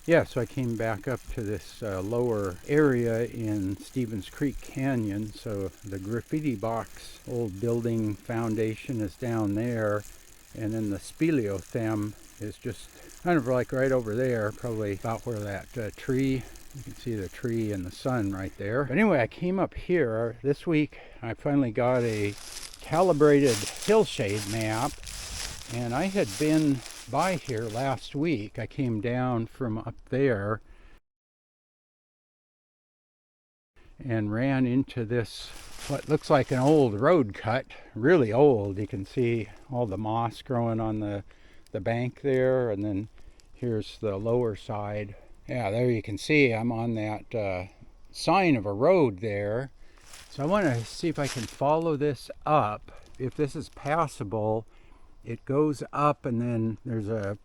Yeah, so I came back up to this lower area in Stevens Creek Canyon. So the Graffiti Box old building foundation is down there, and then the Speleothem is just kind of like right over there, probably about where that tree, you can see the tree and the sun right there. But anyway, I came up here this week. I finally got a calibrated hillshade map, and I had been by here last week. I came down from up there and ran into this, what looks like an old road cut, really old. You can see all the moss growing on the bank there, and then here's the lower side. Yeah, there you can see I'm on that sign of a road there. So I want to see if I can follow this up. If this is passable, it goes up, and then there's a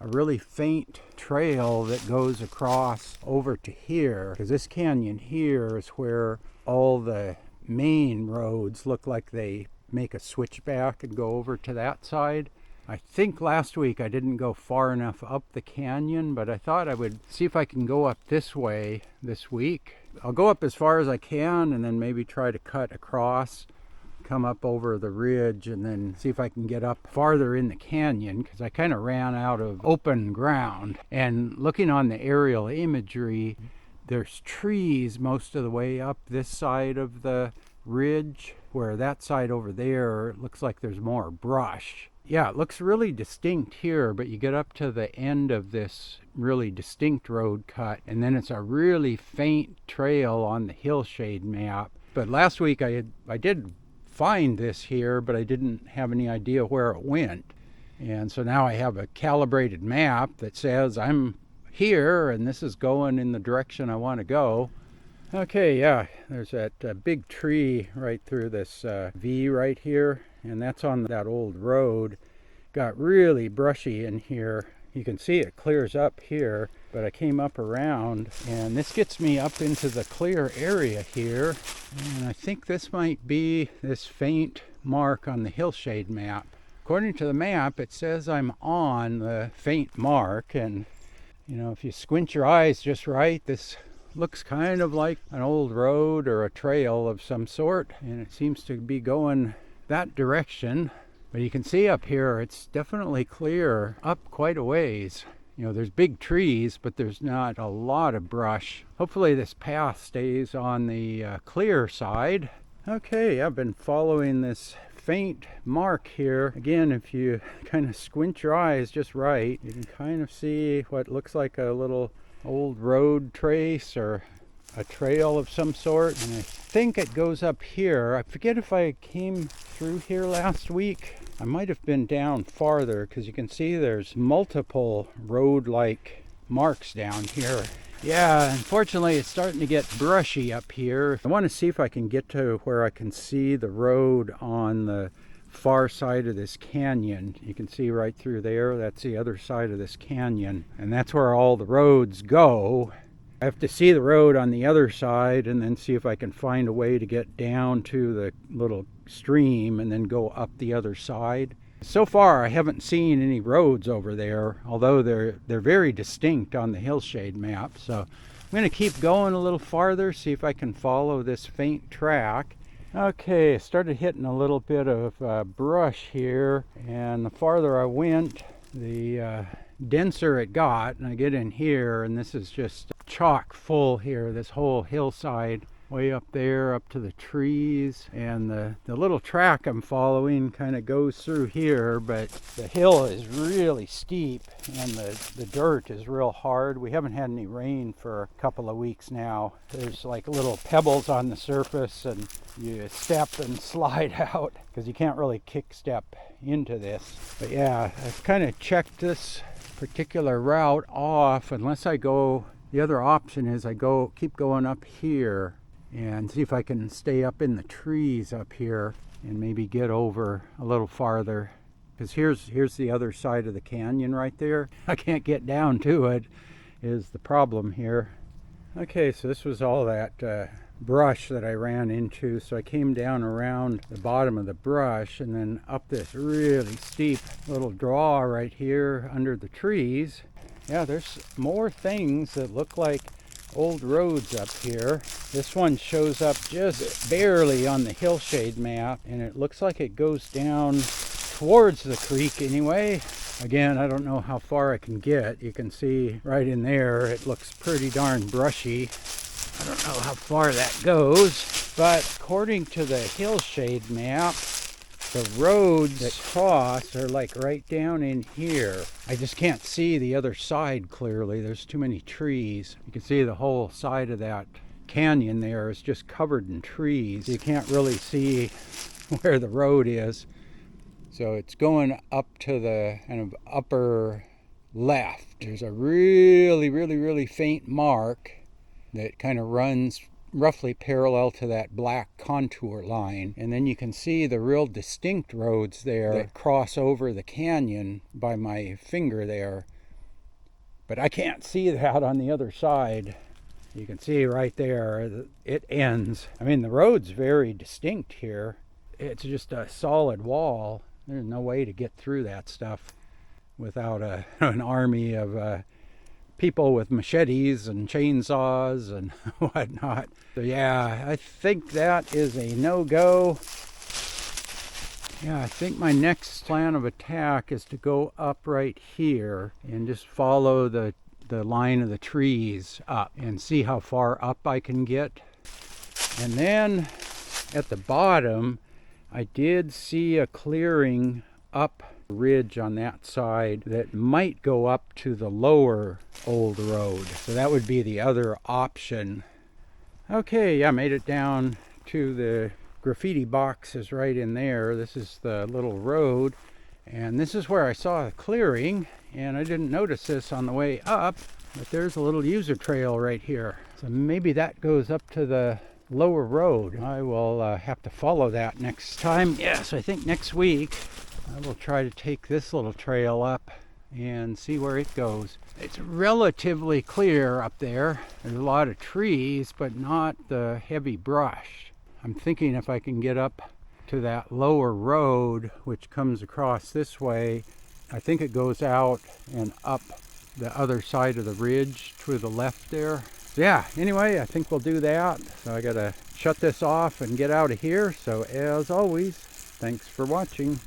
really faint trail that goes across over to here, because this canyon here is where all the main roads look like they make a switchback and go over to that side. I think last week I didn't go far enough up the canyon, but I thought I would see if I can go up this way this week. I'll go up as far as I can and then maybe try to cut across, come up over the ridge, and then see if I can get up farther in the canyon, because I kind of ran out of open ground. And looking on the aerial imagery, there's trees most of the way up this side of the ridge, where that side over there looks like there's more brush. Yeah, it looks really distinct here, but you get up to the end of this really distinct road cut, and then it's a really faint trail on the hillshade map. But last week I did find this here, but I didn't have any idea where it went. And so now I have a calibrated map that says I'm here and this is going in the direction I want to go. Okay, yeah, there's that big tree right through this V right here, and that's on that old road. Got really brushy in here. You can see it clears up here, but I came up around, and this gets me up into the clear area here. And I think this might be this faint mark on the hillshade map. According to the map, it says I'm on the faint mark, and you know, if you squint your eyes just right, this looks kind of like an old road or a trail of some sort, and it seems to be going that direction. But you can see up here it's definitely clear up quite a ways. You know, there's big trees, but there's not a lot of brush. Hopefully this path stays on the clear side. Okay, I've been following this faint mark here. Again, if you kind of squint your eyes just right, you can kind of see what looks like a little old road trace or a trail of some sort. And I think it goes up here. I forget if I came through here last week. I might have been down farther, because you can see there's multiple road-like marks down here. Yeah, unfortunately it's starting to get brushy up here. I want to see if I can get to where I can see the road on the far side of this canyon. You can see right through there, that's the other side of this canyon, and that's where all the roads go. I have to see the road on the other side and then see if I can find a way to get down to the little stream and then go up the other side. So far I haven't seen any roads over there, although they're very distinct on the hillshade map. So I'm going to keep going a little farther, see if I can follow this faint track. Okay, I started hitting a little bit of brush here, and the farther I went, the denser it got. And I get in here, and this is just chock full here, this whole hillside way up there up to the trees, and the little track I'm following kind of goes through here, but the hill is really steep and the dirt is real hard. We haven't had any rain for a couple of weeks now. There's like little pebbles on the surface, and you step and slide out because you can't really kick step into this. But yeah, I've kind of checked this particular route off unless I go. The other option is I keep going up here and see if I can stay up in the trees up here and maybe get over a little farther, because here's the other side of the canyon right there. I can't get down to it is the problem here. Okay, so this was all that brush that I ran into, so I came down around the bottom of the brush and then up this really steep little draw right here under the trees. Yeah, there's more things that look like old roads up here. This one shows up just barely on the hillshade map, and it looks like it goes down towards the creek anyway. Again, I don't know how far I can get. You can see right in there, it looks pretty darn brushy. I don't know how far that goes, but according to the hillshade map, the roads that cross are like right down in here. I just can't see the other side clearly. There's too many trees. You can see the whole side of that canyon there is just covered in trees. You can't really see where the road is. So it's going up to the kind of upper left. There's a really faint mark that kind of runs roughly parallel to that black contour line, and then you can see the real distinct roads there that cross over the canyon by my finger there, but I can't see that on the other side. You can see right there it ends. I mean, the road's very distinct here. It's just a solid wall. There's no way to get through that stuff without an army of people with machetes and chainsaws and whatnot. So yeah, I think that is a no-go. Yeah, I think my next plan of attack is to go up right here and just follow the line of the trees up and see how far up I can get. And then at the bottom, I did see a clearing up ridge on that side that might go up to the lower old road. So that would be the other option. Okay, yeah, made it down to the Graffiti Box is right in there. This is the little road, and this is where I saw a clearing, and I didn't notice this on the way up, but there's a little user trail right here. So maybe that goes up to the lower road. I will have to follow that next time. Yes, I think next week I will try to take this little trail up and see where it goes. It's relatively clear up there. There's a lot of trees, but not the heavy brush. I'm thinking if I can get up to that lower road, which comes across this way, I think it goes out and up the other side of the ridge to the left there. Yeah, anyway, I think we'll do that. So I gotta shut this off and get out of here. So as always, thanks for watching.